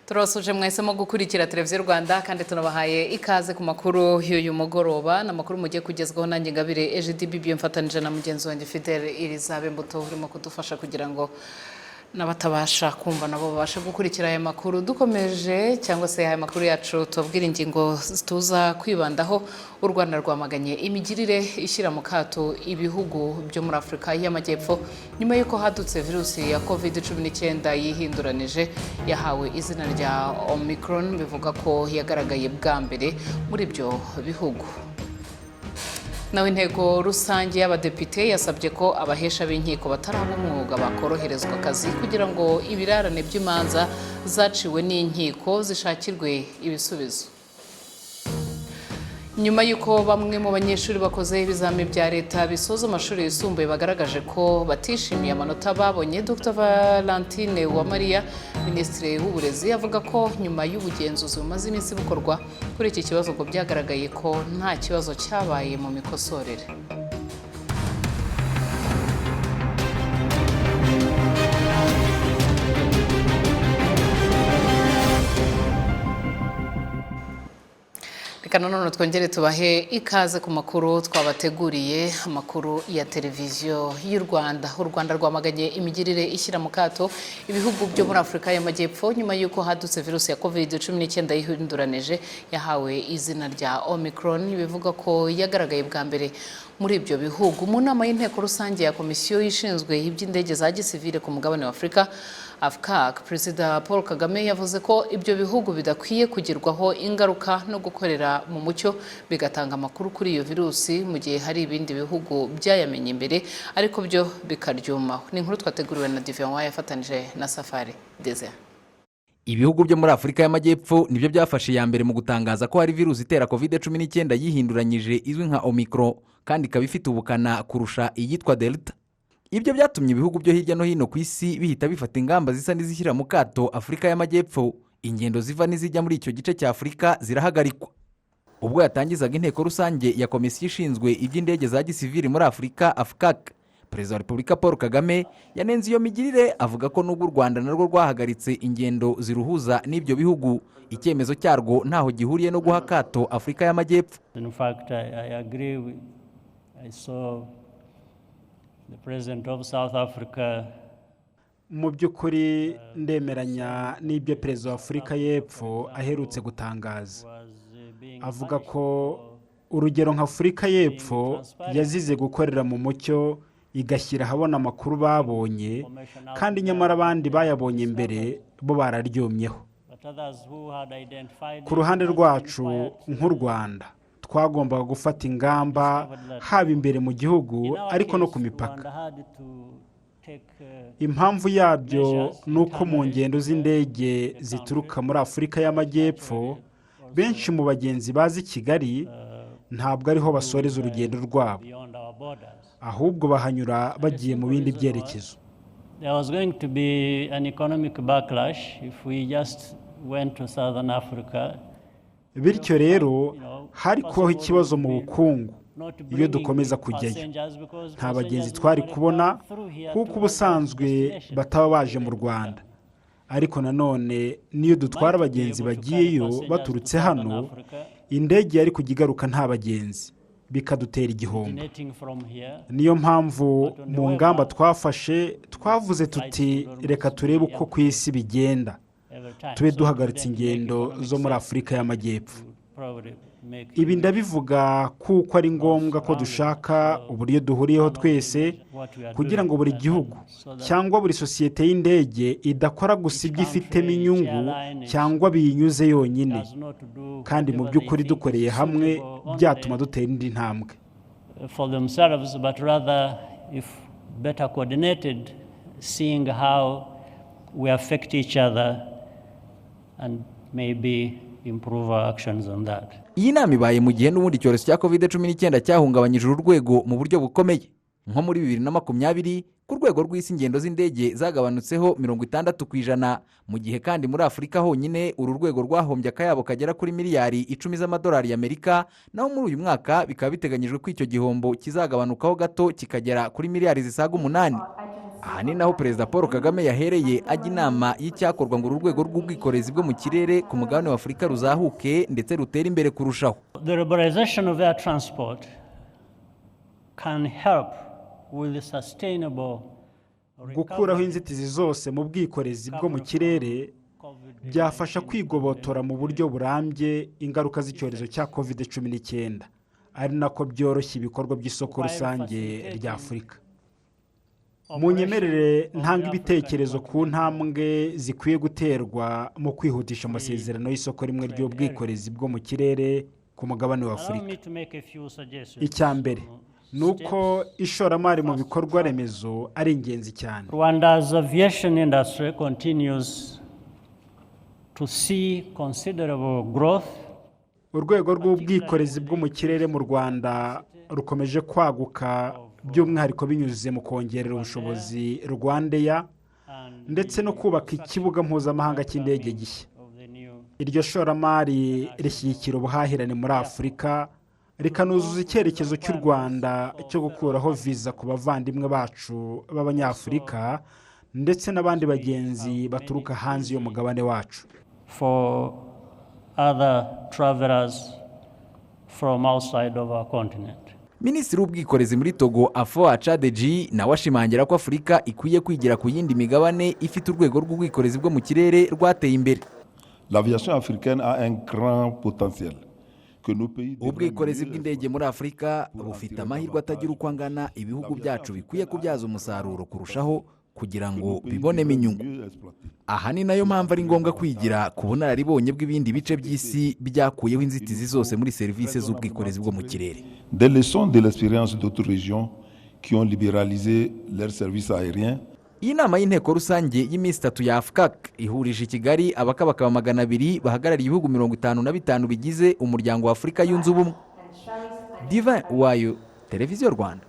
Turasuje mwahisemo gukurikira televiziyo Rwanda kandi tunabahaye ikaze ku makuru y'uyu mugoroba n'amakuru mugiye kugezwaho nanjye Ngabire EJDB mfatanije na mugenzi wanjye Fidele Irizabe Mbuto urimo kudufasha kugira ngo n'abatabasha kumva nabo babashe gukurikira aya makuru. Dukomeje cyangwa se aya makuru yacu tubabwira ingingo tuza kwibandaho. U Rwanda rwamaganye imigirire ishyira mu kato ibihugu byo muri Afurika y'Amajyepfo nyuma y'uko hadutse virusi ya COVID-19 yihinduranije yahawe izina rya Omicron, bivuga ko yagaragaye bwa mbere muri ibyo bihugu. Nawe intego rusange y'abadepite yasabye ko abahesha b'inkiko bataraba umwuga bakoroherezwa akazi kugira ngo ibirarane by'imanza zaciwe n'inkiko zishakirwe ibisubizo. Nyuma y'uko bamwe mu banyeshuri bakoze ibizami bya leta bisoza amashuri yisumbuye bagaragaje ko batishimiye amanota babonye, Dr Valentine Uwamariya, Minisitiri w'Uburezi, avuga ko nyuma y'ubugenzuzi bumaze iminsi bukorwa kuri iki kibazo ngo byagaragaye ko nta kibazo cyabaye mu mikosorere. None twongere tubahe ikaze ku makuru twabateguriye, amakuru ya televiziyo y'u Rwanda. U Rwanda rwamaganye imigirire ishyira mu kato ibihugu byo muri Afurika y'Amajyepfo nyuma y'uko hadutse virusi ya COVID-19 yihinduranije yahawe izina rya Omicron, bivuga ko yagaragaye bwa mbere muri ibyo bihugu. Mu nama y'inteko rusange ya komisiyo ishinzwe iby'indege za gisivile ku mugabane wa Afurika AFCAC, Perezida Paul Kagame yavuze ko ibyo bihugu bidakwiye kugirwaho ingaruka no gukorera mu mucyo bigatanga amakuru kuri iyo virusi mu gihe hari ibindi bihugu byayamenye imbere ariko byo bikaryumaho. Ni inkuru twateguriwe na Divian yafatanije na Safari Desert. Ibihugu byo muri Afurika y'Amajyepfo nibyo byafashe ya mbere mu gutangaza ko hari virusi itera COVID-19 yihinduranyije izwi nka Omicron kandi ikaba ifite ubukana kurusha iyitwa Delta. Ibyo byatumye ibihugu byo hirya no hino ku isi bihita bifata ingamba zisa n'izishyira mu kato Afurika y'Amajyepfo. Ingendo ziva n'izijya muri icyo gice cya Afurika zirahagarikwa. Ubwo yatangizaga inteko rusange ya komisiyo ishinzwe iby'indege za gisivili muri Afurika AFCAC, Perezida wa Repubulika Paul Kagame yanenze iyo migirire, avuga ko n'ubwo u Rwanda narwo rwahagaritse ingendo ziruhuza n'ibyo bihugu, icyemezo cyarwo ntaho gihuriye no guha kato Afurika y'Amajyepfo. In fact, I agree with, I saw the President of South Africa. Mu by'ukuri ndemeranya n'ibyo Perezida wa Afurika y'Epfo aherutse gutangaza. Avuga ko urugero nka Afurika y'Epfo yazize gukorera mu mucyo igashyira ahabona amakuru babonye, kandi nyamara abandi bayabonye mbere bo bararyomyeho. Ku ruhande rwacu nk'u Rwanda twagombaga gufata ingamba haba imbere mu gihugu ariko no ku mipaka. Impamvu yabyo ni uko mu ngendo z'indege zituruka muri Afurika y'Amajyepfo benshi mu bagenzi bazi Kigali ntabwo ariho basoreza urugendo rwabo, ahubwo bahanyura bagiye mu bindi byerekezo. There was going to be an economic backlash if we just went to Southern Africa. Bityo rero hari kubaho ikibazo mu bukungu iyo dukomeza kujyayo. Nta bagenzi twari kubona kuko ubusanzwe bataba baje mu Rwanda, ariko nanone niyo dutwara abagenzi bagiyeyo baturutse hano, indege yari kujya igaruka nta bagenzi, bikadutera igihombo. Niyo mpamvu mu ngamba twafashe twavuze tuti reka turebe uko ku isi bigenda, tube duhagaritse ingendo zo muri Afurika y'Amajyepfo. Ibi ndabivuga kuko ari ngombwa ko dushaka uburyo duhuriyeho twese kugira ngo buri gihugu cyangwa buri sosiyete y'indege idakora gusa ibyo ifitemo inyungu cyangwa biyinyuze yonyine, kandi mu by'ukuri dukoreye hamwe byatuma dutera indi ntambwe. For themselves, but rather if better coordinated, seeing how we affect each other and maybe improve our actions on that. Iyi nama ibaye mu gihe n'ubundi icyorezo cya COVID-19 cyahungabanyije urwego mu buryo bukomeye. Nko muri 2020 ku rwego rw'isi ingendo z'indege zagabanutseho 60%, mu gihe kandi muri Afurika honyine uru rwego rwahombye akayabo kagera kuri miliyari 10 z'amadolari y'Amerika, naho muri uyu mwaka bikaba biteganyijwe ko icyo gihombo kizagabanukaho gato kikagera kuri miliyari zisaga 8. aha ni naho perezida Paul Kagame yahereye ajya inama y'icyakorwa ngo urwego rw'ubwikorezi bwo mu kirere ku mugabane wa Afurika ruzahuke ndetse rutere imbere kurushaho. The liberalization of air transport can help with the sustainable gukuraho inzitizi zose mu bwikorezi bwo mu kirere byafasha kwigobotora mu buryo burambye ingaruka z'icyorezo cya COVID-19, ari nako byoroshya ibikorwa by'isoko rusange rya Afurika. Munyemerere ntanga ibitekerezo ku ntambwe zikwiye guterwa mu kwihutisha amasezerano y'isoko rimwe ry'ubwikorezi bwo mu kirere ku mugabane wa Afurika. Icya mbere nuko ishoramari mu bikorwa remezo ari ingenzi cyane. Rwanda's aviation industry continues to see considerable growth. Urwego rw'ubwikorezi bwo mu kirere mu Rwanda rukomeje kwaguka, by'umwihariko binyuze mu kongerera ubushobozi Rwanda ndetse no kubaka ikibuga mpuzamahanga cy'indege gishya. Iryo shoramari rishyigikira ubuhahirane muri Afurika, rikanuzuza icyerekezo cy'u Rwanda cyo gukuraho viza ku bavandimwe bacu b'Abanyafurika ndetse n'abandi bagenzi baturuka hanze y'umugabane wacu. For other travelers from outside of our continent. Minisitiri w'ubwikorezi muri Togo Afo Achadeji nawe ashimangira ko Afurika ikwiye kwigira ku yindi migabane ifite urwego rw'ubwikorezi bwo mu kirere rwateye imbere. L'aviation africaine a un grand potentiel. Ubwikorezi bw'indege muri Afurika bufite amahirwe atagira uko angana, ibihugu byacu bikwiye kubyaza umusaruro kurushaho kugira ngo bibonemo inyungu. Aha ni nayo mpamvu ari ngombwa kwigira ku bunararibonye bw'ibindi bice by'isi byakuyeho inzitizi zose muri serivisi z'ubwikorezi bwo mu kirere. Des leçons de l'expérience d'autres régions qui ont libéralisé leurs services aériens. Iyi nama y'inteko rusange y'iminsi 3 ya AFCAC ihurije i Kigali abakabakaba 200 bahagarariye ibihugu 55 bigize umuryango wa Afurika yunze ubumwe. Divin Wayo, Televiziyo Rwanda.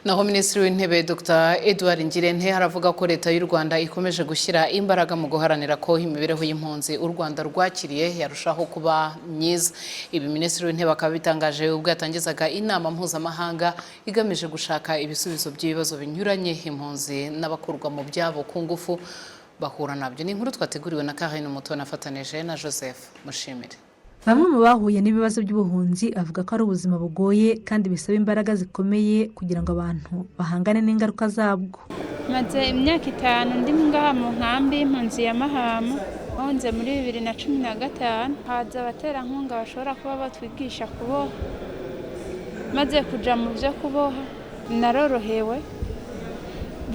Naho Minisitiri w'Intebe Dr. Edouard Ngirente haravuga ko leta y'u Rwanda ikomeje gushyira imbaraga mu guharanira ko imibereho y'impunzi u Rwanda rwakiriye yarushaho kuba myiza. Ibi Minisitiri w'Intebe akaba bitangaje ubwo yatangizaga inama mpuzamahanga igamije gushaka ibisubizo by'ibibazo binyuranye impunzi n'abakurwa mu byabo ku ngufu bahura nabyo. Ni inkuru twateguriwe na Karine Mutoni afatanije na Joseph Mushimire. Bamwe mu bahuye n'ibibazo by'ubuhunzi avuga ko ari ubuzima bugoye kandi bisaba imbaraga zikomeye kugira ngo abantu bahangane n'ingaruka zabwo. Maze imyaka 5 ndi ngaha mu nkambi y'impunzi ya Mahama, honze muri 2015 haza abaterankunga bashobora kuba batwigisha kuboha. Maze kuja mu byo kuboha narorohewe,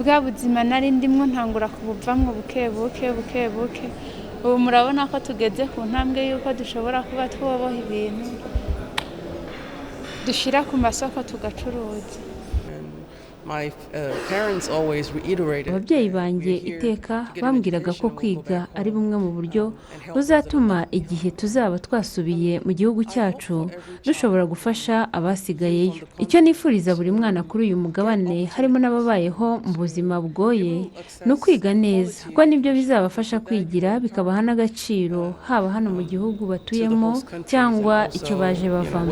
bwa buzima nari ndimwo ntangura kubuvamwo buke buke. Ubu murabona ko tugeze ku ntambwe yuko dushobora kuba twoboha ibintu dushira ku masoko tugacuruza. Ababyeyi banjye iteka bambwiraga ko kwiga ari bumwe mu buryo buzatuma igihe tuzaba twasubiye mu gihugu cyacu dushobora gufasha abasigayeyo. Icyo nifuriza buri mwana kuri uyu mugabane harimo n'ababayeho mu buzima bugoye no kwiga neza, kuko nibyo bizabafasha kwigira bikabaha n'agaciro haba hano mu gihugu batuyemo cyangwa icyo baje bavamo.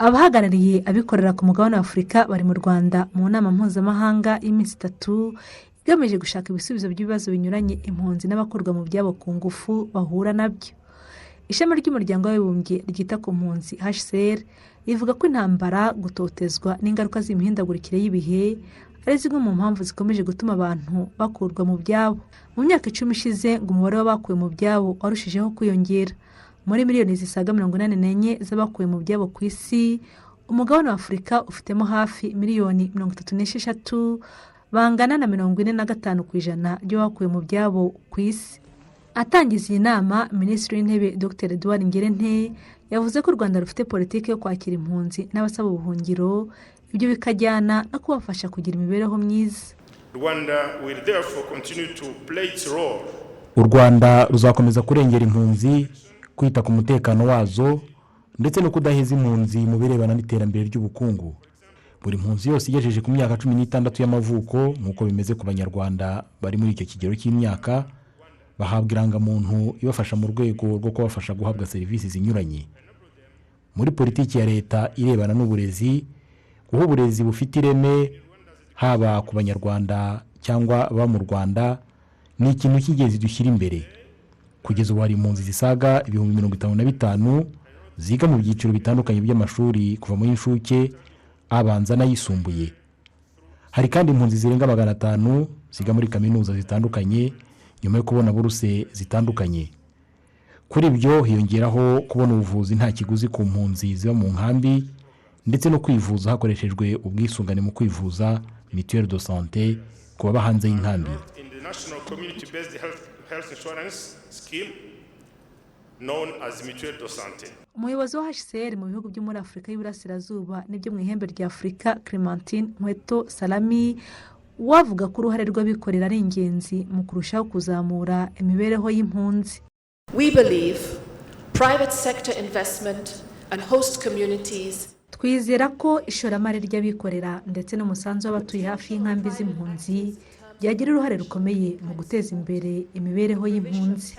Abahagarariye abikorera ku mugabane wa Afurika bari mu Rwanda mu nama mpuzamahanga y'iminsi 3 igamije gushaka ibisubizo by'ibibazo binyuranye impunzi n'abakurwa mu byabo ku ngufu bahura nabyo. Ishami ry'umuryango w'abibumbye ryita ku mpunzi HCR rivuga ko intambara, gutotezwa n'ingaruka z'imihindagurikire y'ibihe ari zimwe mu mpamvu zikomeje gutuma abantu bakurwa mu byabo. Mu myaka 10 ishize ngo umubare w'abakuwe mu byabo warushijeho kwiyongera. Muri miliyoni zisaga 84 z'abakuwe mu byabo ku isi, umugabane wa Afurika ufitemo hafi miliyoni 36 bangana na 45% by'abakuwe mu byabo ku isi. Atangiza iyi nama, Minisitiri w'Intebe Dr. Edouard Ngirente yavuze ko u Rwanda rufite politiki yo kwakira impunzi n'abasaba ubuhungiro, ibyo bikajyana no kubafasha kugira imibereho myiza. U Rwanda ruzakomeza kurengera impunzi, kwita ku mutekano wazo ndetse no kudaheza impunzi mu birebana n'iterambere ry'ubukungu. Buri mpunzi yose igejeje ku myaka 16 y'amavuko nk'uko bimeze ku banyarwanda bari muri icyo kigero cy'imyaka bahabwa irangamuntu ibafasha mu rwego rwo kubafasha guhabwa serivisi zinyuranye. Muri politiki ya leta irebana n'uburezi, guha uburezi bufite ireme haba ku banyarwanda cyangwa aba mu Rwanda ni ikintu cy'ingenzi dushyira imbere. Kugeza ubu hari impunzi zisaga 55,000 ziga mu byiciro bitandukanye by'amashuri kuva mu inshuke, abanza n'ayisumbuye. Hari kandi impunzi zirenga 500 ziga muri kaminuza zitandukanye nyuma yo kubona buruse zitandukanye. Kuri ibyo hiyongeraho kubona ubuvuzi nta kiguzi ku mpunzi ziba mu nkambi ndetse no kwivuza hakoreshejwe ubwisungane mu kwivuza mutuelle de santé ku baba hanze y'inkambi. Umuyobozi wa HCR mu bihugu byo muri Afurika y'Iburasirazuba n'ibyo mu ihembe rya Afurika Clementine Nkweto Salami wavuga ko uruhare rw'abikorera ari ingenzi mu kurushaho kuzamura imibereho y'impunzi. We believe private sector investment and host communities. Twizera ko ishoramari ry'abikorera ndetse n'umusanzu w'abatuye hafi y'inkambi z'impunzi byagira uruhare rukomeye mu guteza imbere imibereho y'impunzi.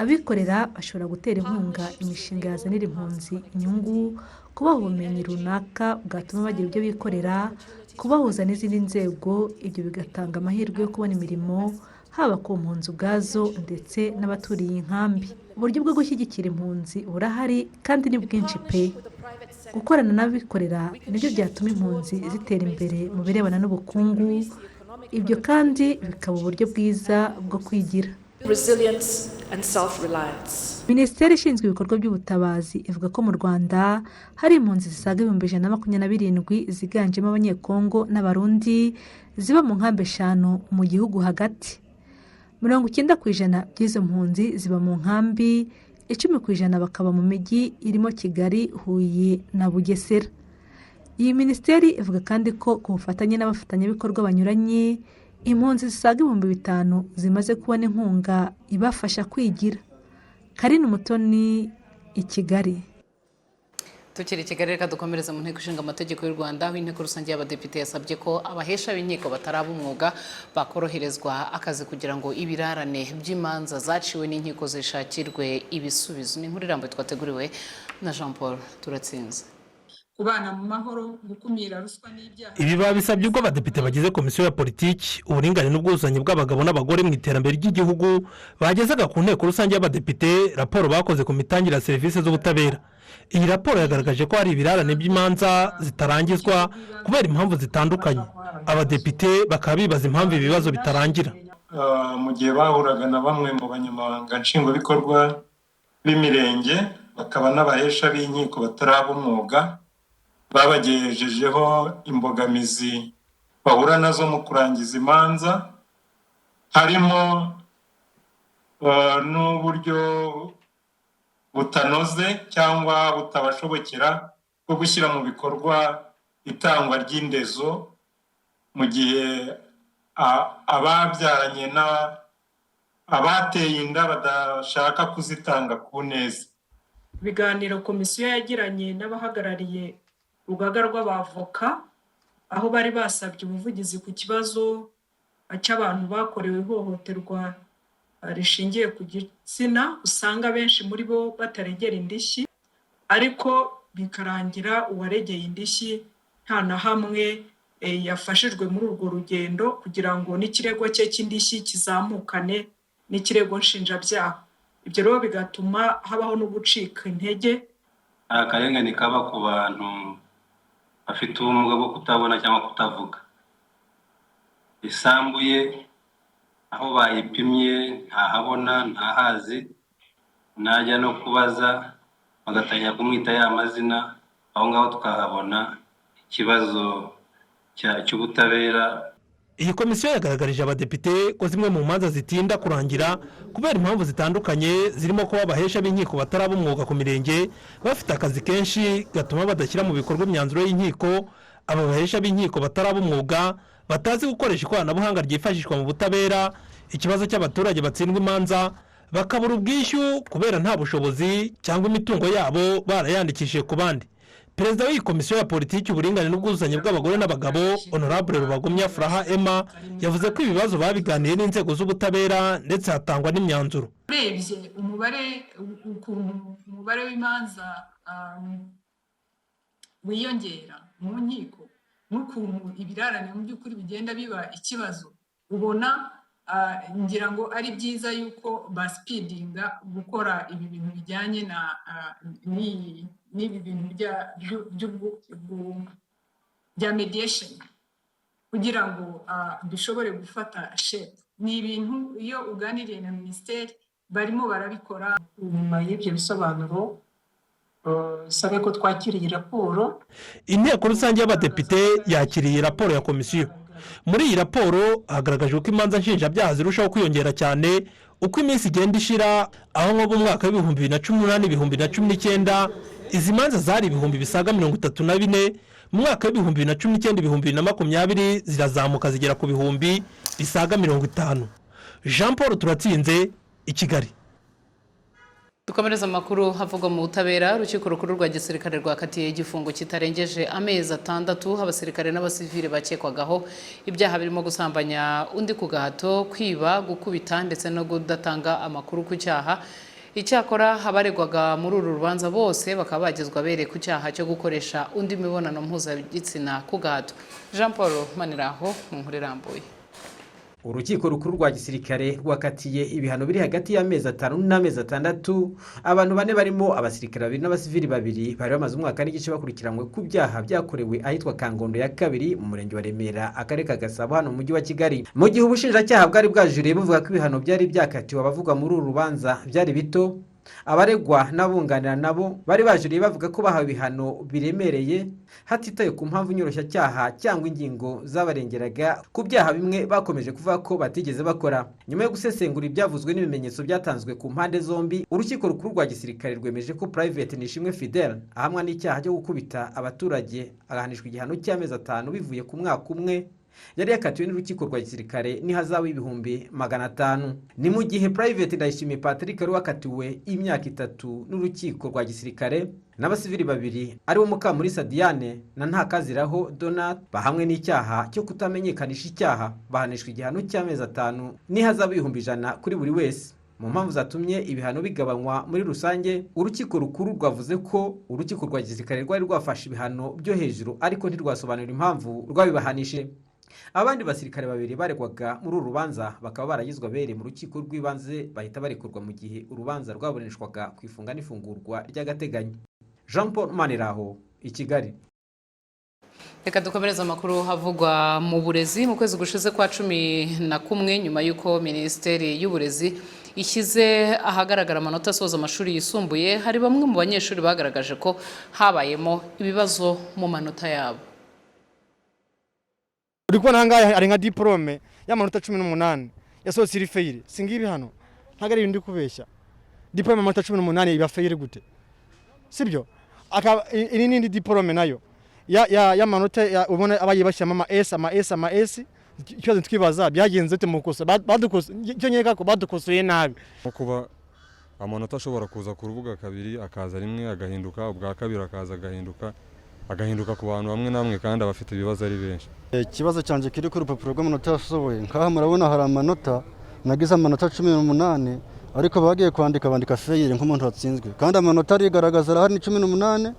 Abikorera bashobora gutera inkunga imishinga yazanira impunzi inyungu, kubaha ubumenyi runaka bwatuma bagira ibyo bikorera, kubahuza n'izindi nzego, ibyo bigatanga amahirwe yo kubona imirimo haba ku mpunzi ubwazo ndetse n'abaturiye inkambi. Uburyo bwo gushyigikira impunzi burahari kandi ni bwinshi pe. Gukorana n'abikorera nibyo byatuma impunzi zitera imbere mu birebana n'ubukungu, ibyo kandi bikaba uburyo bwiza bwo kwigira. Resilience and self-reliance. Minisiteri ishinzwe ibikorwa by'ubutabazi ivuga ko mu Rwanda hari impunzi zisaga 127 ziganjemo abanyekongo n'abarundi ziba mu nkambi 5 mu gihugu hagati. 90% by'izo mpunzi ziba mu nkambi, 10% bakaba mu mijyi irimo Kigali, Huye na Bugesera. Iyi minisiteri ivuga kandi ko ku bufatanye n'abafatanyabikorwa banyuranye impunzi zisaga 5,000 zimaze kubona inkunga ibafasha kwigira. Karine Umutoni, i Kigali. Tukiri Kigali reka dukomereza mu nteko ishinga amategeko y'u Rwanda aho inteko rusange y'abadepite yasabye ko abahesha b'inkiko bataraba umwuga bakoroherezwa akazi kugira ngo ibirarane by'imanza zaciwe n'inkiko zishakirwe ibisubizo. Ni inkuru irambuye twateguriwe na Jean Paul Turatsinze. Kubana mu mahoro, gukumira ruswa n'ibyaha. Ibi babisabye ubwo abadepite bagize komisiyo ya politiki, uburinganire n'ubwuzuzanye bw'abagabo n'abagore mu iterambere ry'igihugu bagezaga ku nteko rusange y'abadepite raporo bakoze ku mitangire ya serivisi z'ubutabera. Iyi raporo yagaragaje ko hari ibirarane by'imanza zitarangizwa kubera impamvu zitandukanye. Abadepite bakaba bibaza impamvu ibibazo bitarangira. Mu gihe bahuraga na bamwe mu banyamabanga nshingwabikorwa b'imirenge bakaba n'abahesha b'inkiko bataraba umwuga, babagejejeho imbogamizi bahura nazo mu kurangiza imanza, harimo n'uburyo butanoze cyangwa butabashobokera bwo gushyira mu bikorwa itangwa ry'indezo mu gihe ababyaranye abateye inda badashaka kuzitanga ku neza. Ibiganiro komisiyo yagiranye n'abahagarariye urugaga rw'abavoka aho bari basabye ubuvugizi ku kibazo cy'abantu bakorewe ihohoterwa rishingiye ku gitsina, usanga benshi muri bo bataregera indishyi ariko bikarangira uwaregeye indishyi nta na hamwe yafashijwe muri urwo rugendo kugira ngo n'ikirego cye cy'indishyi kizamukane n'ikirego nshinjabyaha. Ibyo rero bigatuma habaho no gucika intege. Akarengane kaba ku bantu bafite ubumuga bwo kutabona cyangwa kutavuga. Isambu ye aho bayipimye ntahabona ntahazi, najya no kubaza bagatangira kumwita ya mazina, aho ngaho tukahabona ikibazo cy'ubutabera. Iyi komisiyo yagaragarije abadepite ko zimwe mu manza zitinda kurangira kubera impamvu zitandukanye zirimo kuba abahesha b'inkiko bataraba umwuga ku mirenge bafite akazi kenshi gatuma badashyira mu bikorwa imyanzuro y'inkiko. Aba bahesha b'inkiko bataraba umwuga batazi gukoresha ikoranabuhanga ryifashishwa mu butabera, ikibazo cy'abaturage batsindwa imanza bakabura ubwishyu kubera nta bushobozi cyangwa imitungo yabo barayandikishije ku bandi. Perezida w'iyi komisiyo ya politiki, uburinganire n'ubwuzuzanye bw'abagore n'abagabo Honorable Rubagumya Furaha Emma yavuze ko ibibazo babiganiye n'inzego z'ubutabera ndetse hatangwa n'imyanzuro. Urebye umubare w'imanza wiyongera mu nkiko n'ukuntu ibirarane mu by'ukuri bigenda biba ikibazo, ubona ngira ngo ari byiza yuko basipidinga gukora ibi bintu bijyanye n'ibi bintu bya mediation kugira ngo bishobore gufata shape. Ni ibintu iyo uganiriye na minisiteri barimo barabikora. Nyuma y'ibyo bisobanuro sabe ko twakiriye raporo. Inteko rusange y'abadepite yakiriye raporo ya komisiyo. Muri iyi raporo hagaragajwe ko imanza nshinjabyaha zirushaho kwiyongera cyane uko iminsi igenda ishira, aho nko mu mwaka w'ibihumbi 2018-2019 izi manza zari ibihumbi bisaga 34, mu mwaka w'ibihumbi 2019-2020 zirazamuka zigera ku bihumbi bisaga 50. Jean Paul Turatsinze, i Kigali. Dukomereza amakuru havugwa mu butabera. Urukiko rukuru rwa gisirikare rwakatiye igifungo kitarengeje amezi 6 abasirikare n'abasivile bakekwagaho ibyaha birimo gusambanya undi ku gahato, kwiba, gukubita ndetse no kudatanga amakuru ku cyaha. Icyakora abaregwaga muri uru rubanza bose bakaba bagezwa bere ku cyaha cyo gukoresha undi mibonano mpuzabitsina ku gahato. Jean Paul Maniraho mu nkuru irambuye. Urukiko rukuru rwa gisirikare rwakatiye ibihano biri hagati y'amezi 5 n'amezi 6 abantu bane barimo abasirikare 2 n'abasivili 2 bari bamaze umwaka n'igice bakurikiranwe ku byaha byakorewe ahitwa Kangondo ya 2 mu murenge wa Remera, akarere ka Gasabo hano mu mujyi wa Kigali. Mu gihe ubushinjacyaha bwari bwajuriye buvuga ko ibihano byari byakatiwe abavuga muri uru rubanza byari bito, abaregwa n'abunganira nabo bari bajuriye bavuga ko bahawe ibihano biremereye hatitaye ku mpamvu nyoroshya cyangwa ingingo zabarengeraga ku byaha bimwe bakomeje kuvuga ko batigeze bakora. Nyuma yo gusesengura ibyavuzwe n'ibimenyetso byatanzwe ku mpande zombi, urukiko rukuru rwa gisirikare rwemeje ko Private Nishimwe Fidel ahamwa n'icyaha cyo gukubita abaturage agahanishwa igihano cy'amezi 5 bivuye ku mwaka umwe yari yakatiwe n'urukiko rwa gisirikare n'ihazabu y'ibihumbi 500. Ni mu gihe Private Ndayishimiye Patrick wari wakatiwe imyaka 3 n'urukiko rwa gisirikare n'abasivili 2 aribo Mukamurisa Diane na Ntakaziraho Donat bahamwe n'icyaha cyo kutamenyekanisha icyaha bahanishwa igihano cy'amezi 5 n'ihazabu y'ibihumbi 100 kuri buri wese. Mu mpamvu zatumye ibihano bigabanywa muri rusange, urukiko rukuru rwavuze ko urukiko rwa gisirikare rwari rwafashe ibihano byo hejuru ariko ntirwasobanura impamvu rwabibahanishije. Abandi basirikare 2 baregwaga muri uru rubanza bakaba baragizwe abere mu rukiko rw'ibanze bahita barekurwa mu gihe urubanza rwaburanishwaga ku ifunga n'ifungurwa ry'agateganyo. Jean Paul Maniraho, i Kigali. Reka dukomereza amakuru havugwa mu burezi. Mu kwezi gushize kwa 11 nyuma y'uko Minisiteri y'Uburezi ishyize ahagaragara amanota asoza amashuri yisumbuye, hari bamwe mu banyeshuri bagaragaje ko habayemo ibibazo mu manota yabo. Uri kubona hangaye ari nka diplome y'amanota 18 yasohotse iri fail. Singibi hano ntago ari ibindi kubeshya. Diplome y'amanota 18 iba fail gute? Sibyo? Aka ini nindi diplome nayo ya manota ubona abayibashyama ama S ikibazo twibaza byagenze te mukosa badukose cyo nyeka ko badukosoye nabi. Kuba amanota ashobora kuza ku rubuga kabiri akaza rimwe agahinduka, ubwa kabiri akaza agahinduka ku bantu bamwe namwe kandi abafite ibibazo ari benshi. Ikibazo cyanje kiri ku rupapuro rw'amanota yasohoye nkaho murabona hari amanota nagize amanota 18 ariko bagiye bandika fail nk'umuntu watsinzwe, kandi amanota arigaragaza hari 18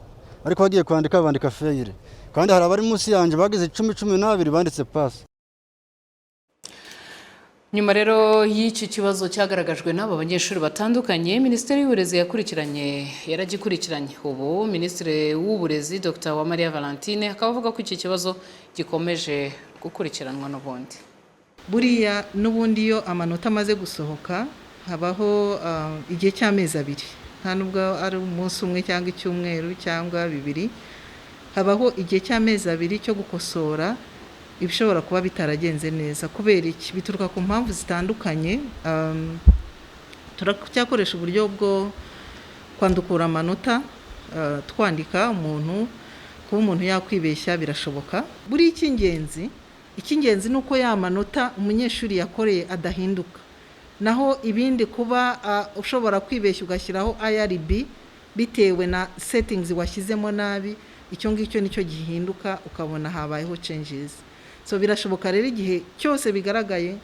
ariko bagiye bandika fail, kandi hari abari munsi yanje bagize 10-12 banditse pass. Nyuma rero y'iki kibazo cyagaragajwe n'aba banyeshuri batandukanye, Minisiteri y'Uburezi yaragikurikiranye. Ubu Minisitiri w'Uburezi Dr. Uwamariya Valentine akaba avuga ko iki kibazo gikomeje gukurikiranwa n'ubundi. Buriya n'ubundi iyo amanota amaze gusohoka habaho igihe cy'amezi 2, nta nubwo ari umunsi umwe cyangwa icyumweru cyangwa 2, habaho igihe cy'amezi 2 cyo gukosora ibishobora kuba bitaragenze neza. Kubera iki? Bituruka ku mpamvu zitandukanye. Turacyakoresha uburyo bwo kwandukura amanota, twandika umuntu, kuba umuntu yakwibeshya birashoboka. Buri icy'ingenzi nuko ya manota umunyeshuri yakoreye adahinduka. Naho ibindi kuba ushobora kwibeshya ugashyiraho IRB bitewe na settings washyizemo nabi, icyo ngicyo nicyo gihinduka ukabona habayeho changes. So birashoboka rero igihe cyose bigaragaye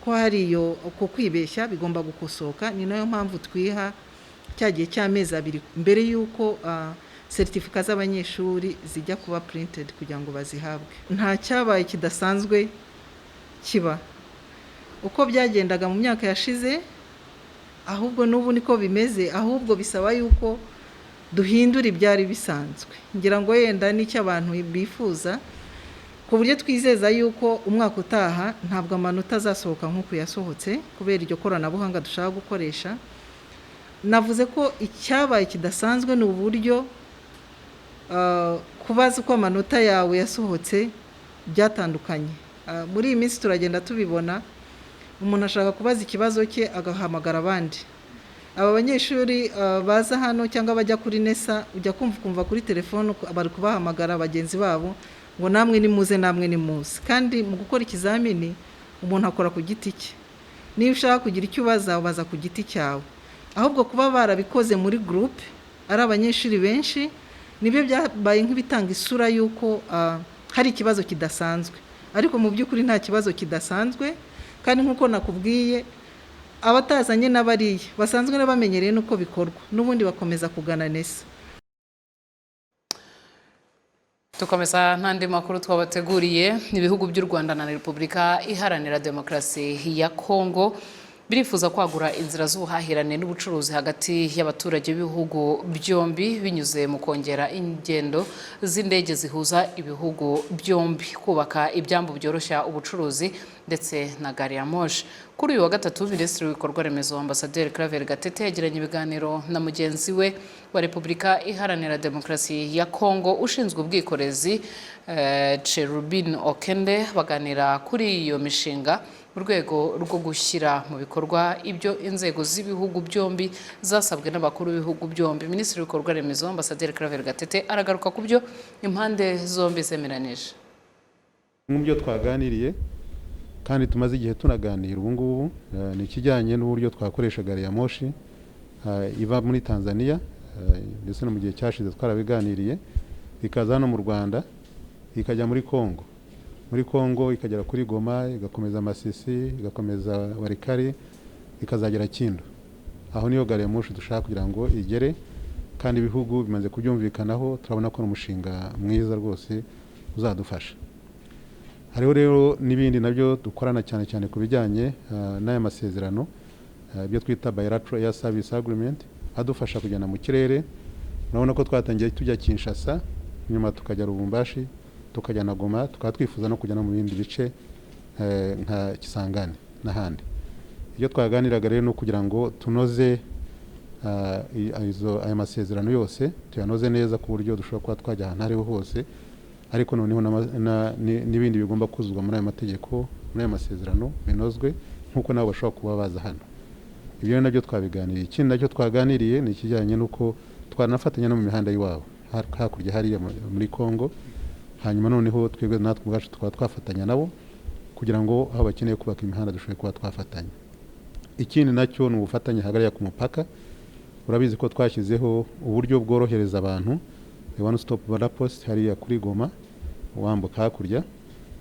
ko hariyo ko kwibeshya bigomba gukosoka. Ni nayo mpamvu twiha cyagiye cy'amezi 2 mbere yuko seritifika z'abanyeshuri zijya kuba printed kugira ngo bazihabwe. Nta cyabaye kidasanzwe kiba uko byagendaga mu myaka yashize, ahubwo n'ubu niko bimeze, ahubwo bisaba yuko duhindura ibyari bisanzwe. Ngira ngo yenda n'icyo abantu bifuza, ku buryo twizeza yuko umwaka utaha ntabwo amanota azasohoka nk'uko yasohotse kubera iryo koranabuhanga dushaka gukoresha. Navuze ko icyabaye kidasanzwe ni uburyo kubaza uko amanota yawe yasohotse byatandukanye. Muri iyi minsi turagenda tubibona, umuntu ashaka kubaza ikibazo cye agahamagara abandi. Aba banyeshuri baza hano cyangwa bajya kuri nesa, ujya kumva kuri telefone bari kubahamagara bagenzi babo ngo namwe nimuze, namwe nimuze. Kandi mu gukora ikizamini umuntu akora ku giti cye. Niba ushaka kugira icyo ubaza ku giti cyawe, ahubwo kuba barabikoze muri groupe ari abanyeshuri benshi nibyo byabaye nk'ibitanga isura y'uko hari ikibazo kidasanzwe, ariko mu by'ukuri nta kibazo kidasanzwe. Kandi nk'uko nakubwiye, abatazanye n'abariye basanzwe n'abamenyereye n'uko bikorwa, n'ubundi bakomeza kugana nesa. Tukomeza n'andi makuru twabateguriye. Ibihugu by'u Rwanda na Repubulika Iharanira Demokarasi ya Kongo birifuza kwagura inzira z'ubuhahirane n'ubucuruzi hagati y'abaturage b'ibihugu byombi binyuze mu kongera ingendo z'indege zihuza ibihugu byombi, kubaka ibyambu byoroshya ubucuruzi ndetse na gari ya moshi. Kuri uyu wa gatatu, Minisitiri w'ibikorwa remezo Ambasaderi Claver Gatete yagiranye ibiganiro na mugenzi we wa Repubulika Iharanira Demokarasi ya Kongo ushinzwe ubwikorezi Cherubin Okende, baganira kuri iyo mishinga mu rwego rwo gushyira mu bikorwa ibyo inzego z'ibihugu byombi zasabwe n'abakuru b'ibihugu byombi. Minisitiri w'ibikorwa remezo Ambasaderi Claver Gatete aragaruka ku byo impande zombi zemeranije. Mu byo twaganiriye kandi tumaze igihe tunaganira ubu ngubu ni ikijyanye n'uburyo twakoresha gari ya moshi iva muri Tanzania, ndetse no mu gihe cyashize twarabiganiriye, ikaza hano mu Rwanda ikajya muri Kongo. Muri Kongo ikagera kuri Goma, igakomeza Masisi, igakomeza Warikari, ikazagera Kindu. Aho niyo gari ya moshi dushaka kugira ngo igere, kandi ibihugu bimaze kubyumvikanaho. Turabona ko umushinga mwiza rwose uzadufasha. Hariho rero n'ibindi nabyo dukorana cyane cyane ku bijyanye n'aya masezerano, ibyo twita bilateral air service agreement, adufasha kujyana mu kirere. Urabona ko twatangiye tujya Kinshasa, nyuma tukajya Lubumbashi, tukajya na Goma, tukaba twifuza no kujya no mu bindi bice nka Kisangani n'ahandi. Iyo twaganiraga rero no kugira ngo tunoze aya masezerano yose, tuyanoze neza ku buryo dushobora kuba twajya ahantu ariho hose, ariko noneho n'ibindi bigomba kuzuzwa muri aya mategeko, muri aya masezerano binozwe nk'uko nabo bashobora kuba baza hano. Ibyo nabyo twabiganiriye. Ikindi nacyo twaganiriye ni ikijyanye n'uko twanafatanya no mu mihanda y'iwabo hakurya hariya muri Kongo, hanyuma noneho twebwe natwe ubwacu tukaba twafatanya nabo kugira ngo aho bakeneye kubaka imihanda dushobore kuba twafatanya. Ikindi nacyo ni ubufatanye hagariya ku mupaka. Urabizi ko twashyizeho uburyo bworohereza abantu, one stop border post hariya kuri Goma wambuka hakurya.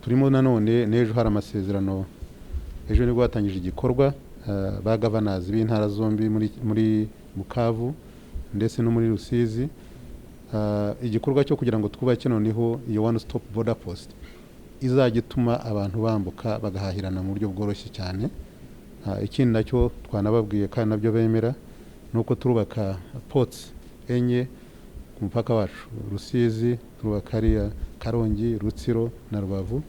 Turimo nanone n'ejo hari amasezerano, ejo nibwo batangije igikorwa ba governors b'intara zombi muri Bukavu ndetse no muri Rusizi, igikorwa cyo kugira ngo twubake noneho iyo one stop border post izajya ituma abantu bambuka bagahahirana mu buryo bworoshye cyane. Ikindi nacyo twanababwiye kandi nabyo bemera, nuko turubaka ports enye ku mupaka wacu, Rusizi, turubaka hariya Karongi, Rutsiro na Rubavu,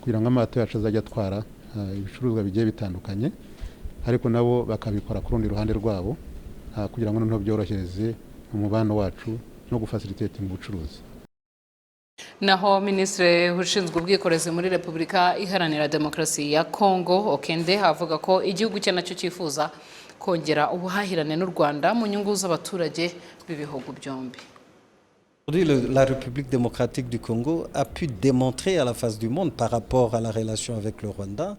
kugira ngo amato yacu azajya atwara ibicuruzwa bigiye bitandukanye, ariko nabo bakabikora ku rundi ruhande rwabo kugira ngo noneho byorohereze umubano wacu no gufacilitate mu bucuruzi. Naho Minisitiri ushinzwe ubwikorezi muri Repubulika Iharanira Demokarasi ya Kongo Okende avuga ko igihugu cye nacyo cyifuza kongera ubuhahirane n'u Rwanda mu nyungu z'abaturage b'ibihugu byombi. La République démocratique du Congo a pu démontrer à la face du monde par rapport à la relation avec le Rwanda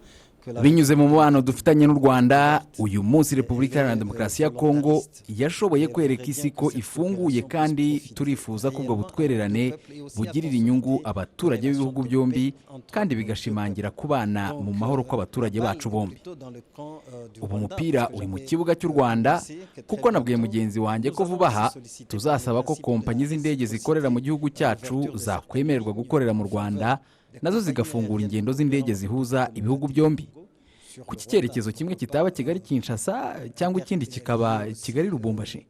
binyuze mu mubano dufitanye n'u Rwanda, uyu munsi Repubulika Iharanira Demokarasi ya Kongo yashoboye kwereka isi ko ifunguye, kandi turifuza ko ubwo butwererane bugirira inyungu abaturage b'ibihugu byombi kandi bigashimangira kubana mu mahoro kw'abaturage bacu bombi. Ubu umupira uri mu kibuga cy'u Rwanda, kuko nabwiye mugenzi wanjye ko vuba aha tuzasaba ko kompanyi z'indege zikorera mu gihugu cyacu zakwemererwa gukorera mu Rwanda, nazo zigafungura ingendo z'indege zihuza ibihugu byombi. Kuki icyerekezo kimwe kitaba Kigali Kinshasa cyangwa ikindi kikaba Kigali Lubumbashi?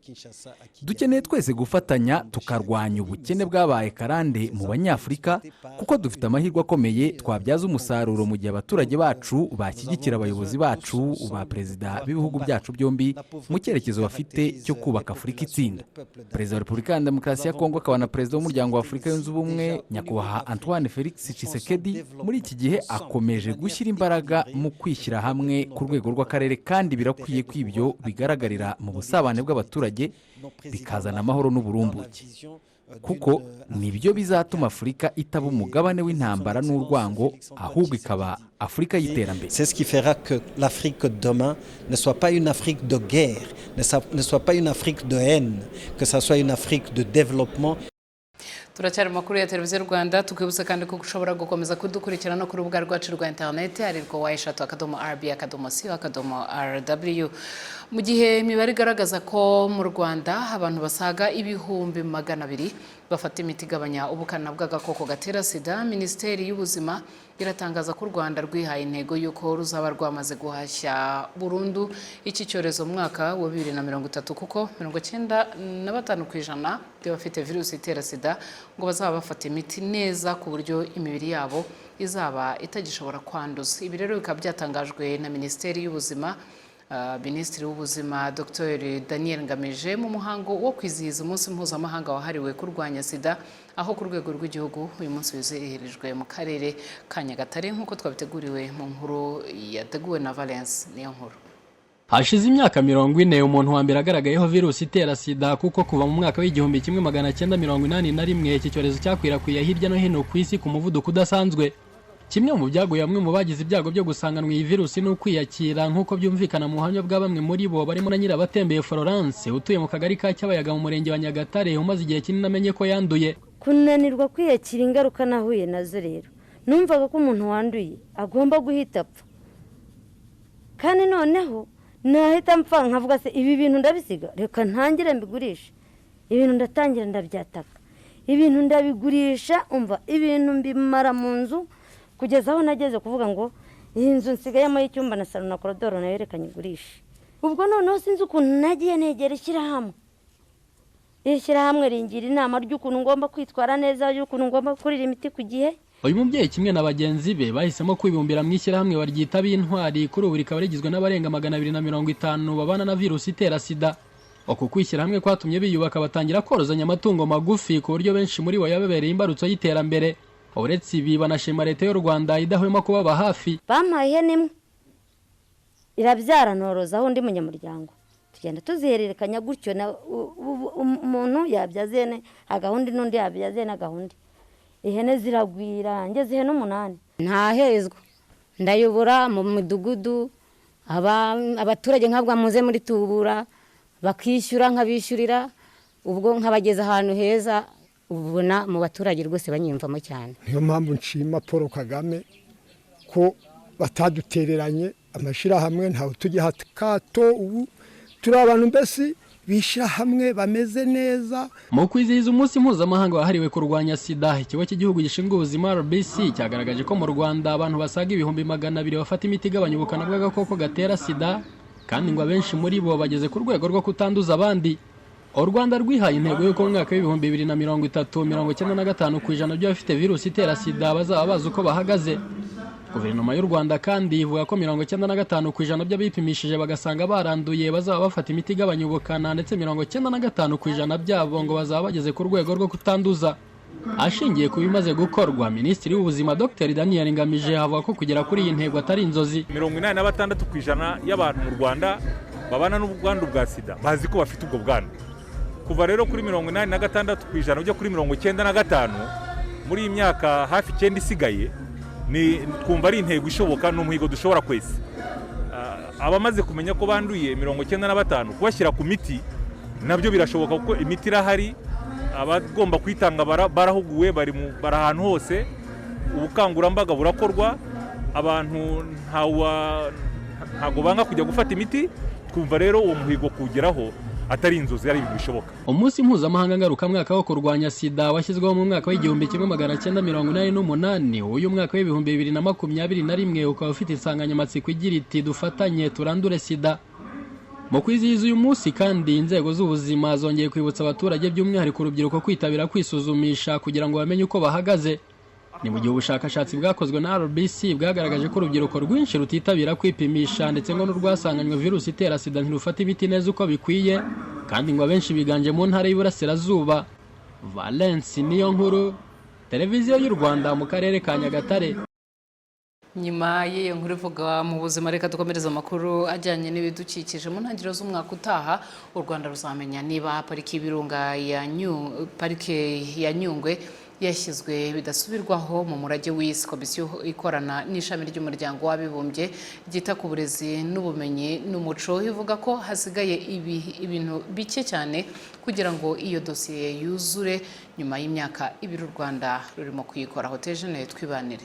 Dukeneye twese gufatanya tukarwanya ubukene bwabaye karande mu Banyafurika, kuko dufite amahirwe akomeye twabyaza umusaruro mu gihe abaturage bacu bashyigikira abayobozi bacu ba perezida b'ibihugu byacu byombi mu cyerekezo bafite cyo kubaka Afurika itsinda. Perezida wa Repubulika Iharanira Demokarasi ya Kongo akaba na perezida w'umuryango wa Afurika yunze ubumwe nyakubahwa Antoine Felix Tshisekedi muri iki gihe akomeje gushyira imbaraga mu kwishyira hamwe ku rwego rw'akarere, kandi birakwiye ko ibyo bigaragarira mu busabane bw'abaturage bikazana amahoro n'uburumbuke, kuko nibyo bizatuma Afurika itaba umugabane w'intambara n'urwango, ahubwo ikaba Afurika y'iterambere. C'est ce qui fera que l'Afrique de demain ne soit pas une Afrique de guerre, ne soit pas une Afrique de haine, que ça soit une Afrique de développement. Turacyari makuru ya televiziyo Rwanda, tukibutsa kandi ko ushobora gukomeza kudukurikirana no ku rubuga rwacu rwa internet arirwo wa3.rb.rw. Mu gihe imibare igaragaza ko mu Rwanda abantu basaga ibihumbi 200 bafata imiti igabanya ubukana bw'agakoko gatera sida, Minisiteri y'Ubuzima iratangaza ko u Rwanda rwihaye intego y'uko ruzaba rwamaze guhashya burundu iki cyorezo mu mwaka wa 2030, kuko 95% by'abafite virusi itera sida ngo bazaba bafata imiti neza ku buryo imibiri yabo izaba itagishobora kwanduza. Ibi rero bikaba byatangajwe na Minisiteri y'Ubuzima, Minisitiri w'Ubuzima Dr Daniel Ngamije mu muhango wo kwizihiza umunsi mpuzamahanga wahariwe kurwanya sida, aho ku rwego rw'igihugu uyu munsi wizihirijwe mu karere ka Nyagatare, nk'uko twabiteguriwe mu nkuru yateguwe na Valence niyo nkuru. Hashize imyaka 40 umuntu wa mbere agaragayeho virusi itera sida, kuko kuva mu mwaka w'igihumbi 1981 iki cyorezo cyakwirakwiye hirya no hino ku isi ku muvuduko udasanzwe. Kimwe mu byagoye bamwe mu bagize ibyago byo gusanganwa iyi virusi no kwiyakira, nk'uko byumvikana mu buhamya bwa bamwe muri bo barimo na Nyirabatembeye Florence utuye mu kagari ka Cyabayaga mu murenge wa Nyagatare, umaze igihe kinini amenye ko yanduye. Kunanirwa kwiyakira ingaruka nahuye nazo rero, numvaga ko umuntu wanduye agomba guhita apfa, kandi noneho nahita mpfa nkavuga se ibi bintu ndabisiga, reka ntangire mbigurisha. Ibintu ndatangira ndabyataka, ibintu ndabigurisha, umva ibintu mbimara mu nzu kugeza aho nageze kuvuga ngo iyi nzu nsigayemo y'icyumba na salo na korodoro nayo reka nyigurishe. Ubwo noneho sinzi ukuntu nagiye negera ishyirahamwe ringira inama ry'ukuntu ngomba kwitwara neza, y'ukuntu ngomba gukorera imiti ku gihe. Uyu mubyeyi kimwe na bagenzi be bahisemo kwibumbira mu ishyirahamwe baryita b'intwari, kuri ubu rikaba rigizwe n'abarenga 250 babana na virusi itera sida. Uku kwishyirahamwe kwatumye biyubaka batangira korozanya amatungo magufi, ku buryo benshi muri bo yabebereye imbarutso y'iterambere. Uretse ibi banashima leta y'u Rwanda idahwema kubaba hafi. Bampaye ihene imwe irabyara noroza aho ndi munyamuryango, tugenda tuzihererekanya gutyo, na umuntu yabyaze ihene agahundi n'undi yabyaze ihene agahundi, ihene ziragwira ngeze ihene 8. Ntahezwa ndayobora mu midugudu, abaturage nkabwa muze muri tubura bakishyura nkabishyurira, ubwo nkabageza ahantu heza, ubona mu baturage rwose banyimvamo cyane. Niyo mpamvu nshima Paul Kagame ko batadutereranye, amashirahamwe ntawe tujya kato, ubu turi abantu mbese bishyira hamwe bameze neza. Mu kwizihiza umunsi mpuzamahanga wahariwe kurwanya sida, ikigo cy'igihugu gishinzwe ubuzima RBC cyagaragaje ko mu Rwanda abantu basaga 200,000 bafata imiti igabanya ubukana bw'agakoko gatera sida, kandi ngo abenshi muri bo bageze ku rwego rwo kutanduza abandi. U Rwanda rwihaye intego y'uko mu mwaka w'ibihumbi 2030 95% by'abafite virusi itera sida bazaba bazi uko bahagaze. Guverinoma y'u Rwanda kandi ivuga ko 95% by'abipimishije bagasanga baranduye bazaba bafata imiti igabanya ubukana, ndetse 95% byabo ngo bazaba bageze ku rwego rwo kutanduza. Ashingiye ku bimaze gukorwa, Minisitiri w'Ubuzima Dr Daniel Ngamije avuga ko kugera kuri iyi ntego atari inzozi. 86% y'abantu mu Rwanda babana n'ubwandu bwa sida bazi ko bafite ubwo bwandu. Kuva rero kuri 86% ujya kuri 95% muri iyi myaka hafi 9 isigaye, twumva ari intego ishoboka n'umuhigo dushobora kwesa. Abamaze kumenya ko banduye 95 kubashyira ku miti nabyo birashoboka kuko imiti irahari, abagomba kwitanga barahuguwe, bari ahantu hose, ubukangurambaga burakorwa, abantu ntago banga kujya gufata imiti. Twumva rero uwo muhigo kugeraho atari inzozi, ari ibintu bishoboka. Umunsi mpuzamahanga ngarukamwaka wo kurwanya sida washyizweho mu mwaka w'1988, uyu mwaka w'2021 ukaba ufite insanganyamatsiko igira iti dufatanye turandure sida. Mu kwizihiza uyu munsi kandi inzego z'ubuzima zongeye kwibutsa abaturage by'umwihariko urubyiruko kwitabira kwisuzumisha kugira ngo bamenye uko bahagaze. Ni mu gihe ubushakashatsi bwakozwe na RBC bwagaragaje ko urubyiruko rwinshi rutitabira kwipimisha ndetse ngo n'urwasanganywe virusi itera sida ntirufata ibiti neza uko bikwiye, kandi ngo abenshi biganje mu ntara y'Iburasirazuba. Valence niyo nkuru, televiziyo y'u Rwanda mu karere ka Nyagatare. Nyuma y'iyo nkuru ivuga mu buzima, reka dukomereza amakuru ajyanye n'ibidukikije. Mu ntangiriro z'umwaka utaha u Rwanda ruzamenya niba pariki y'ibirunga parike ya Nyungwe yashyizwe bidasubirwaho mu murage w'isi. Komisiyo ikorana n'ishami ry'umuryango w'abibumbye ryita ku burezi n'ubumenyi n'umuco ivuga ko hasigaye ibintu bike cyane kugira ngo iyo dosiye yuzure nyuma y'imyaka 2 u Rwanda rurimo kuyikoraho. Tejene twibanire.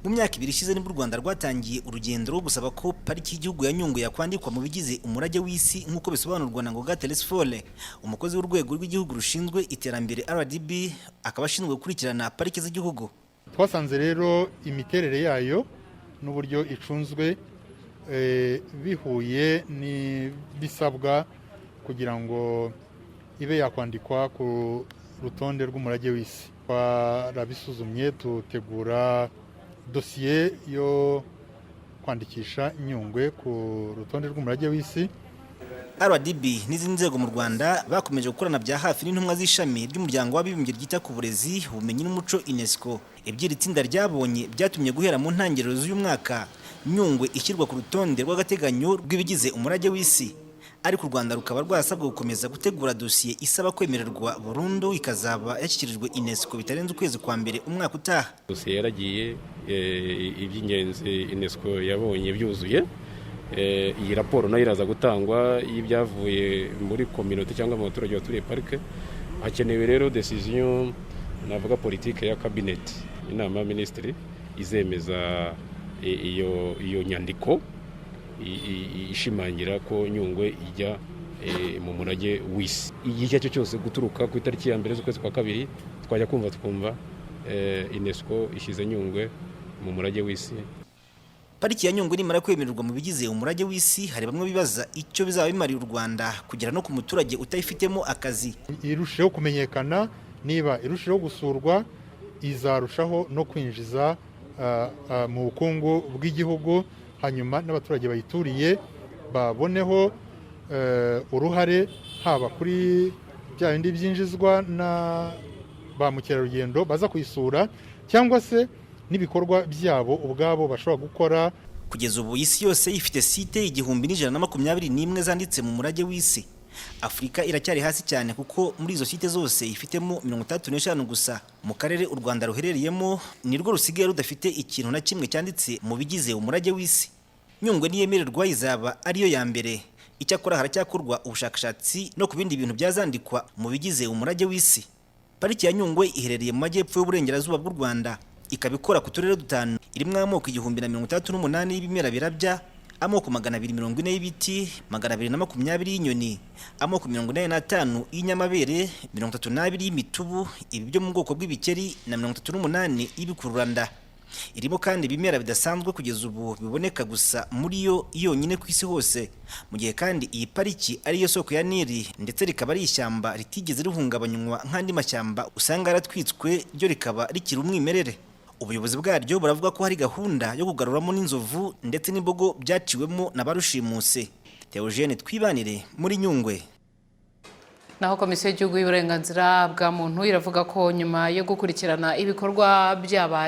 Mu myaka 2 ishize nibwo u Rwanda rwatangiye urugendo rwo gusaba ko pariki y'igihugu ya Nyungwe yakwandikwa mu bigize umurage w'isi nk'uko bisobanurwa na Ngoga Telesfole, umukozi w'urwego rw'igihugu rushinzwe iterambere RDB, akaba ashinzwe gukurikirana pariki z'igihugu. Twasanze rero imiterere yayo n'uburyo icunzwe bihuye n'ibisabwa kugira ngo ibe yakwandikwa ku rutonde rw'umurage w'isi. Twarabisuzumye tutegura dosiye yo kwandikisha Nyungwe ku rutonde rw'umurage w'isi. RDB n'izindi nzego mu Rwanda bakomeje gukorana bya hafi n'intumwa z'ishami ry'umuryango w'abibumbye ryita ku burezi, ubumenyi n'umuco UNESCO. Ebyiri tsinda ryabonye byatumye guhera mu ntangiriro z'uyu mwaka Nyungwe ishyirwa ku rutonde rw'agateganyo rw'ibigize umurage w'isi. Ariko u Rwanda rukaba rwasabwe gukomeza gutegura dosiye isaba kwemererwa burundu ikazaba yashyikirijwe UNESCO bitarenze ukwezi kwa mbere umwaka utaha. Dosiye yaragiye, iby'ingenzi UNESCO yabonye byuzuye. Iyi raporo nayo iraza gutangwa y'ibyavuye muri community cyangwa mu baturage baturiye parike. Hakenewe rero decision navuga politique ya cabinet, inama ya ministry izemeza iyo nyandiko ishimangira ko Nyungwe ijya mu murage w'isi. Igihe cyo cyose guturuka ku itariki ya 1 z'ukwezi kwa 2 twajya twumva UNESCO ishyize Nyungwe mu murage w'isi. Pariki ya Nyungwe nimara kwemererwa mu bigize umurage w'isi, hari bamwe bibaza icyo bizaba bimariye u Rwanda kugera no ku muturage utayifitemo akazi. Irusheho kumenyekana, niba irusheho gusurwa, izarushaho no kwinjiza mu bukungu bw'igihugu, hanyuma n'abaturage bayituriye baboneho uruhare, haba kuri bya bindi byinjizwa na ba mukerarugendo baza kuyisura, cyangwa se n'ibikorwa byabo ubwabo bashobora gukora. Kugeza ubu isi yose ifite site 1121 zanditse mu murage w'isi. Afrika iracyari hasi cyane kuko muri izo site zose ifitemo 35 gusa. Mu karere u Rwanda ruherereyemo nirwo rusigaye rudafite ikintu na kimwe cyanditse mu bigize umurage w'isi. Nyungwe niyemererwa izaba ariyo ya mbere. Icyakora haracyakorwa ubushakashatsi no ku bindi bintu byazandikwa mu bigize umurage w'isi. Pariki ya Nyungwe iherereye mu majyepfo y'uburengerazuba bw'u Rwanda, ikabikora ku turere 5, irimo amoko 1038 y'ibimera birabya, amoko 240 y'ibiti, 220 y'inyoni, amoko 45 y'inyamabere, 32 y'imitubu, ibi byo mu bwoko bw'ibikeri na 38 y'ibikururanda. Irimo kandi ibimera bidasanzwe kugeza ubu biboneka gusa muri yo yonyine ku isi hose, mu gihe kandi iyi pariki ari yo soko ya Nili ndetse rikaba ari ishyamba ritigeze rihungabanywa nk'andi mashyamba usanga yaratwitswe, ryo rikaba rikiri umwimerere. Ubuyobozi bwaryo buravuga ko hari gahunda yo kugaruramo n'inzovu ndetse n'imbogo byaciwemo na barushimuse. Theogene twibanire muri Nyungwe. Naho Komisiyo y'Igihugu y'Uburenganzira bwa Muntu iravuga ko nyuma yo gukurikirana ibikorwa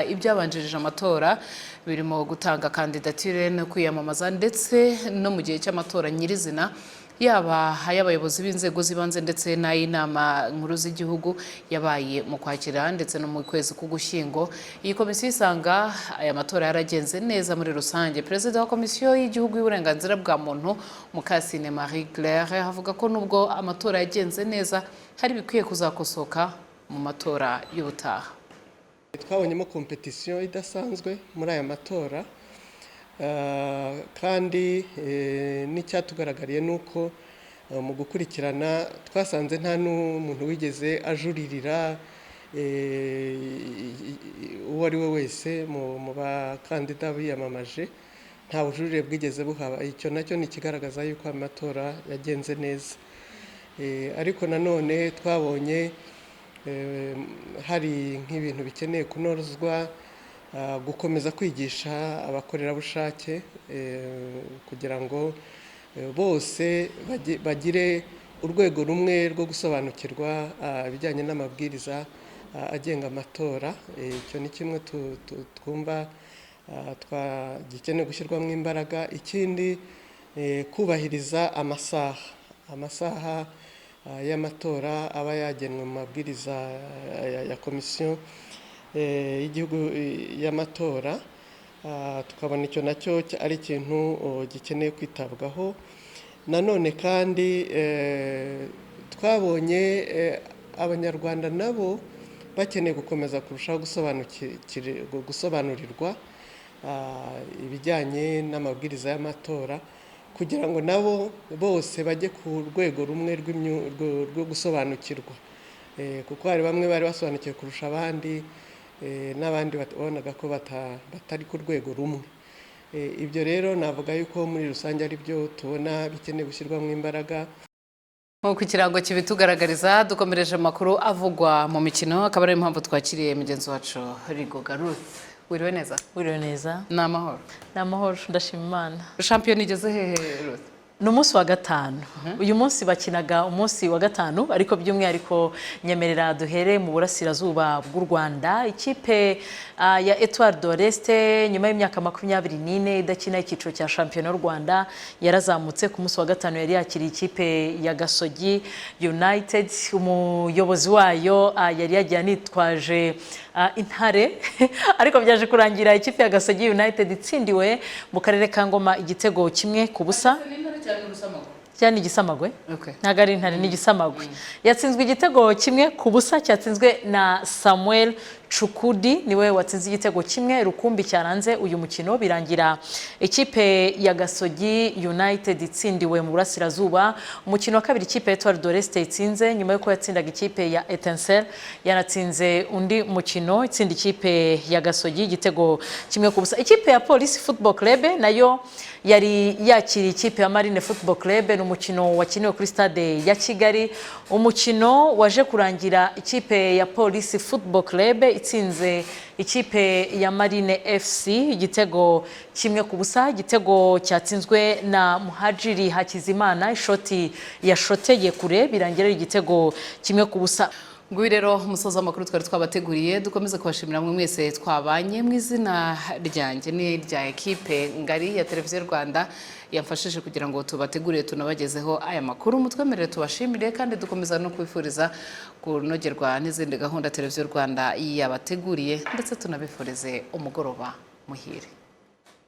ibyabanjirije amatora birimo gutanga kandidatire no kwiyamamaza ndetse no mu gihe cy'amatora nyirizina, yaba ay'abayobozi b'inzego z'ibanze ndetse n'ay'inama nkuru z'igihugu yabaye mu Kwakira ndetse no mu kwezi k'Ugushyingo. Iyi komisiyo isanga aya matora yaragenze neza muri rusange. Perezida wa komisiyo y'igihugu y'uburenganzira bwa muntu Mukasine Marie Claire avuga ko nubwo amatora yagenze neza hari bikwiye kuzakosoka mu matora y'ubutaha. Twabonyemo kompetisiyo idasanzwe muri aya matora kandi n'icyatugaragariye nuko mu gukurikirana twasanze nta n'umuntu wigeze ajuririra uwo ari we wese mu bakandida biyamamaje, nta bujurire bwigeze buhaba. Icyo nacyo ni ikigaragaza yuko amatora yagenze neza, ariko nanone twabonye hari nk'ibintu bikeneye kunozwa, gukomeza kwigisha abakorerabushake kugira ngo bose bagire urwego rumwe rwo gusobanukirwa ibijyanye n'amabwiriza agenga amatora. Icyo ni kimwe twumva gikeneye gushyirwamo imbaraga. Ikindi kubahiriza amasaha y'amatora aba yagenwe mu mabwiriza ya komisiyo y'igihugu y'amatora, tukabona icyo nacyo ari ikintu gikeneye kwitabwaho. Nanone kandi twabonye abanyarwanda nabo bakeneye gukomeza kurushaho gusobanurirwa ibijyanye n'amabwiriza y'amatora kugira ngo nabo bose bajye ku rwego rumwe rwo gusobanukirwa, kuko hari bamwe bari basobanukiwe kurusha abandi n'abandi babonaga ko batari ku rwego rumwe. Ibyo rero navuga yuko muri rusange ari byo tubona bikeneye gushyirwamo imbaraga. Nk'uko ikirango kibitugaragariza, dukomereje amakuru avugwa mu mikino, akaba ari impamvu twakiriye mugenzi wacu Rigoga Ruth. Wiriwe neza? Wiriwe neza. Ni amahoro? Ni amahoro, ndashima Imana. Shampiyona igeze hehe Ruth? Ni umunsi wa gatanu. Uyu munsi bakinaga umunsi wa gatanu, ariko by'umwihariko nyemerera duhere mu burasirazuba bw'u Rwanda. Ikipe ya Etoile de l'Est nyuma y'imyaka 24 idakina icyiciro cya shampiyona y'u Rwanda yarazamutse. Ku munsi wa gatanu yari yakiriye ikipe ya Gasogi United. Umuyobozi wayo yari yagiye anitwaje intare ariko byaje kurangira ikipe ya Gasogi United itsindiwe mu karere ka Ngoma igitego 1-0. Cyane igisamagwe? Ntago ari intare, ni igisamagwe. Yatsinzwe igitego 1-0 cyatsinzwe na Samuel Chukudi, niwe watsinze igitego 1 rukumbi cyaranze uyu mukino. Birangira ikipe ya Gasogi United itsindiwe mu burasirazuba. Umukino wa kabiri ikipe ya Etoile de l'Est itsinze nyuma yuko yatsindaga ikipe ya Etincelle, yanatsinze undi mukino itsinda ikipe ya Gasogi igitego 1-0. Ikipe ya Police Football Club nayo yari yakiriye ikipe ya Marine Football Club. Ni umukino wakiniwe kuri stade ya Kigali. Umukino waje kurangira ikipe ya Police Football Club itsinze ikipe ya Marine FC igitego 1-0. Igitego cyatsinzwe na Muhajiri Hakizimana, ishoti yashoteye kure, birangira igitego 1-0. Ngwi rero umusoza makuru twari twabateguriye, dukomeze kubashimira mwe mwese twabanye mu izina ryanjye ni rya ekipe ngari ya televiziyo Rwanda yamfashije kugira ngo tubategurire tunabagezeho aya makuru. Mutwemerere tubashimire kandi dukomeza no kwifuriza kunogerwa n'izindi gahunda televiziyo Rwanda yabateguriye, ndetse tunabifurize umugoroba muhire.